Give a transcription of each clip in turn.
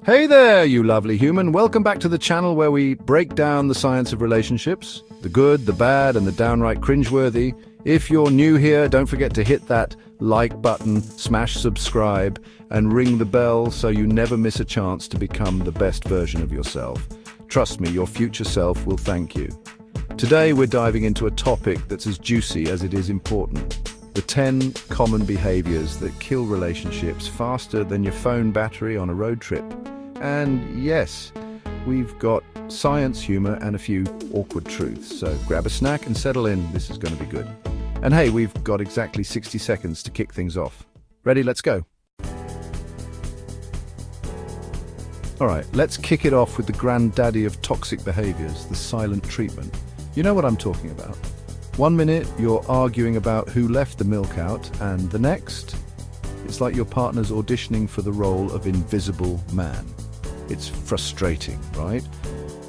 Hey there, you lovely human. Welcome back to the channel where we break down the science of relationships, the good, the bad, and the downright cringeworthy. If you're new here, don't forget to hit that like button, smash subscribe, and ring the bell so you never miss a chance to become the best version of yourself. Trust me, your future self will thank you. Today we're diving into a topic that's as juicy as it is important. The 10 common behaviors that kill relationships faster than your phone battery on a road trip. And yes, we've got science, humor, and a few awkward truths. So grab a snack and settle in. This is going to be good. And hey, we've got exactly 60 seconds to kick things off. Ready? Let's go. All right, let's kick it off with the granddaddy of toxic behaviors, the silent treatment. You know what I'm talking about. 1 minute, you're arguing about who left the milk out, and the next, it's like your partner's auditioning for the role of invisible man. It's frustrating, right?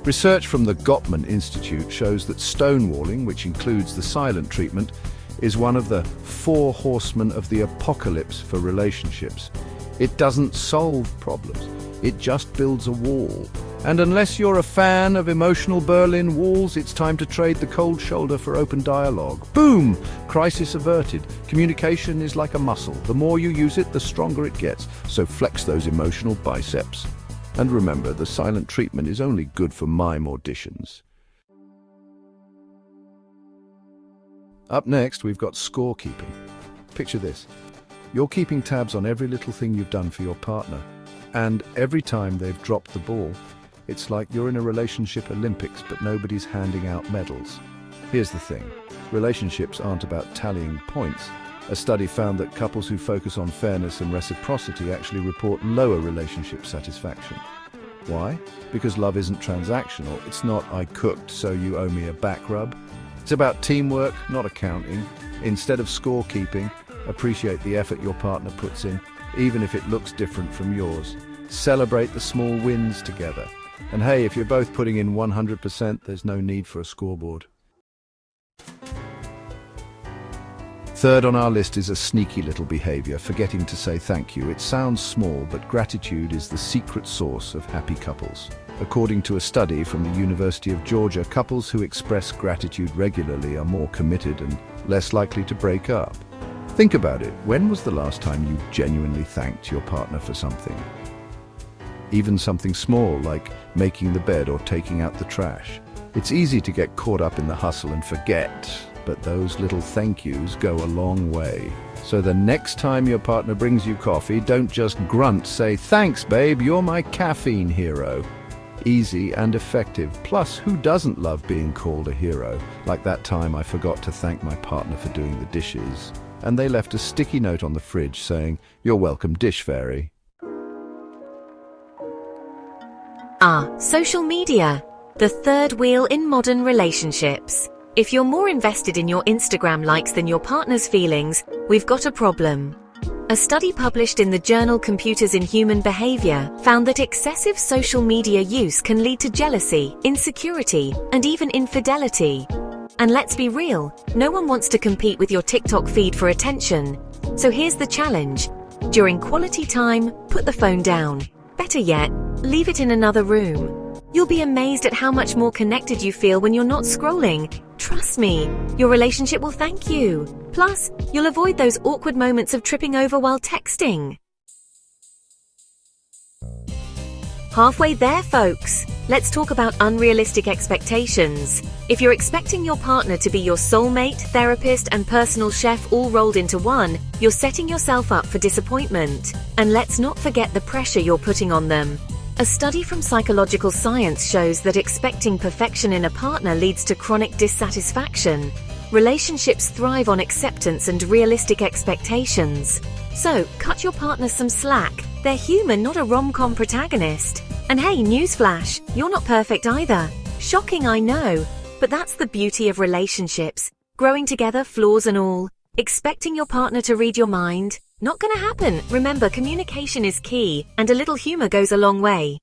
Research from the Gottman Institute shows that stonewalling, which includes the silent treatment, is one of the 4 horsemen of the apocalypse for relationships. It doesn't solve problems, it just builds a wall. And unless you're a fan of emotional Berlin walls, it's time to trade the cold shoulder for open dialogue. Boom! Crisis averted. Communication is like a muscle. The more you use it, the stronger it gets. So flex those emotional biceps. And remember, the silent treatment is only good for mime auditions. Up next, we've got scorekeeping. Picture this. You're keeping tabs on every little thing you've done for your partner. And every time they've dropped the ball, it's like you're in a relationship Olympics, but nobody's handing out medals. Here's the thing. Relationships aren't about tallying points. A study found that couples who focus on fairness and reciprocity actually report lower relationship satisfaction. Why? Because love isn't transactional. It's not "I cooked, so you owe me a back rub." It's about teamwork, not accounting. Instead of scorekeeping, appreciate the effort your partner puts in, even if it looks different from yours. Celebrate the small wins together. And hey, if you're both putting in 100%, there's no need for a scoreboard. Third on our list is a sneaky little behavior, forgetting to say thank you. It sounds small, but gratitude is the secret sauce of happy couples. According to a study from the University of Georgia, couples who express gratitude regularly are more committed and less likely to break up. Think about it. When was the last time you genuinely thanked your partner for something? Even something small like making the bed or taking out the trash. It's easy to get caught up in the hustle and forget, but those little thank yous go a long way. So the next time your partner brings you coffee, don't just grunt, say, "Thanks, babe, you're my caffeine hero." Easy and effective. Plus, who doesn't love being called a hero? Like that time I forgot to thank my partner for doing the dishes, and they left a sticky note on the fridge saying, "You're welcome, dish fairy." Social media, the third wheel in modern relationships. If you're more invested in your Instagram likes than your partner's feelings, we've got a problem. A study published in the journal Computers in Human Behavior found that excessive social media use can lead to jealousy, insecurity, and even infidelity. And let's be real, no one wants to compete with your TikTok feed for attention. So here's the challenge. During quality time, put the phone down. Better yet, leave it in another room. You'll be amazed at how much more connected you feel when you're not scrolling. Trust me, your relationship will thank you. Plus, you'll avoid those awkward moments of tripping over while texting. Halfway there, folks. Let's talk about unrealistic expectations. If you're expecting your partner to be your soulmate, therapist, and personal chef all rolled into one, you're setting yourself up for disappointment. And let's not forget the pressure you're putting on them. A study from psychological science shows that expecting perfection in a partner leads to chronic dissatisfaction. Relationships thrive on acceptance and realistic expectations. So, cut your partner some slack. They're human, not a rom-com protagonist. And hey, newsflash, you're not perfect either. Shocking, I know. But that's the beauty of relationships. Growing together, flaws and all. Expecting your partner to read your mind? Not gonna happen. Remember, communication is key, and a little humor goes a long way.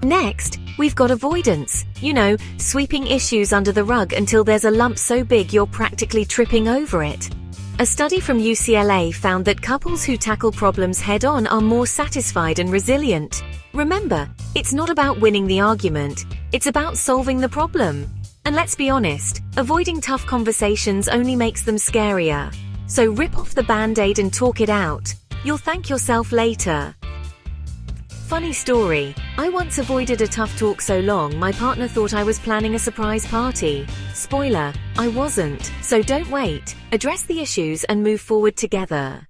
Next, we've got avoidance. You know, sweeping issues under the rug until there's a lump so big you're practically tripping over it. A study from UCLA found that couples who tackle problems head-on are more satisfied and resilient. Remember, it's not about winning the argument, it's about solving the problem. And let's be honest, avoiding tough conversations only makes them scarier. So rip off the band-aid and talk it out. You'll thank yourself later. Funny story, I once avoided a tough talk so long my partner thought I was planning a surprise party. Spoiler, I wasn't, so don't wait. Address the issues and move forward together.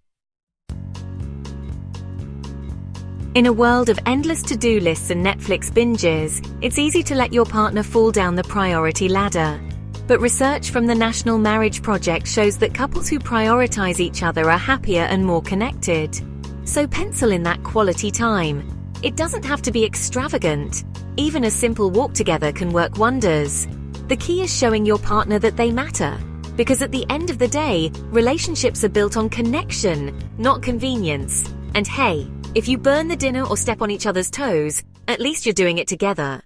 In a world of endless to-do lists and Netflix binges, it's easy to let your partner fall down the priority ladder. But research from the National Marriage Project shows that couples who prioritize each other are happier and more connected. So pencil in that quality time. It doesn't have to be extravagant. Even a simple walk together can work wonders. The key is showing your partner that they matter. Because at the end of the day, relationships are built on connection, not convenience. And hey, if you burn the dinner or step on each other's toes, at least you're doing it together.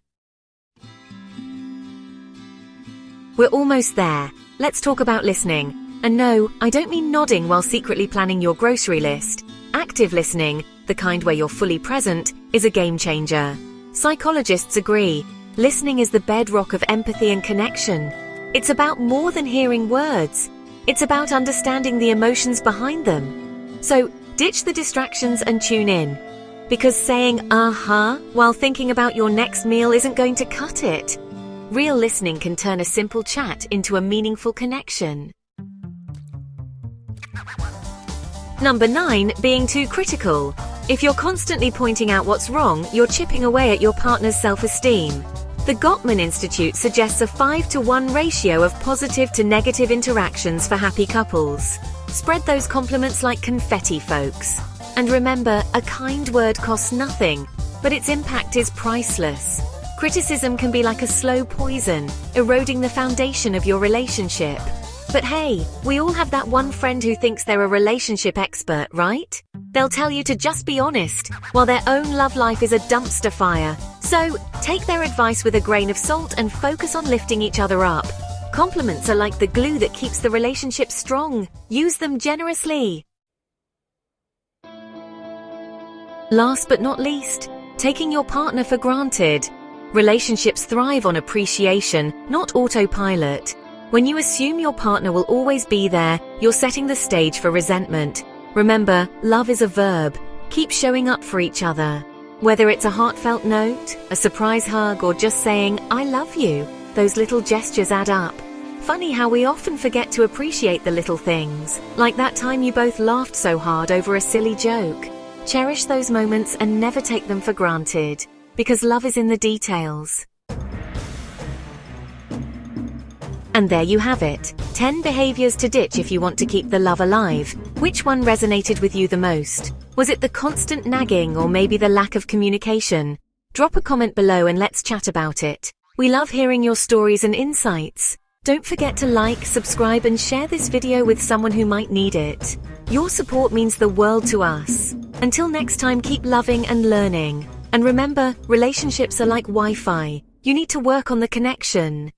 We're almost there. Let's talk about listening. And no, I don't mean nodding while secretly planning your grocery list. Active listening, the kind where you're fully present, is a game changer. Psychologists agree, listening is the bedrock of empathy and connection. It's about more than hearing words. It's about understanding the emotions behind them. So, ditch the distractions and tune in. Because saying "uh-huh" while thinking about your next meal isn't going to cut it. Real listening can turn a simple chat into a meaningful connection. Number 9, being too critical. If you're constantly pointing out what's wrong, you're chipping away at your partner's self-esteem. The Gottman Institute suggests a 5-to-1 ratio of positive to negative interactions for happy couples. Spread those compliments like confetti, folks. And remember, a kind word costs nothing, but its impact is priceless. Criticism can be like a slow poison, eroding the foundation of your relationship. But hey, we all have that one friend who thinks they're a relationship expert, right? They'll tell you to just be honest, while their own love life is a dumpster fire. So, take their advice with a grain of salt and focus on lifting each other up. Compliments are like the glue that keeps the relationship strong. Use them generously. Last but not least, taking your partner for granted. Relationships thrive on appreciation, not autopilot. When you assume your partner will always be there, you're setting the stage for resentment. Remember, love is a verb. Keep showing up for each other. Whether it's a heartfelt note, a surprise hug, or just saying, "I love you," those little gestures add up. Funny how we often forget to appreciate the little things, like that time you both laughed so hard over a silly joke. Cherish those moments and never take them for granted, because love is in the details. And there you have it, 10 behaviors to ditch if you want to keep the love alive. Which one resonated with you the most? Was it the constant nagging or maybe the lack of communication? Drop a comment below and let's chat about it. We love hearing your stories and insights. Don't forget to like, subscribe and share this video with someone who might need it. Your support means the world to us. Until next time, keep loving and learning. And remember, relationships are like Wi-Fi. You need to work on the connection.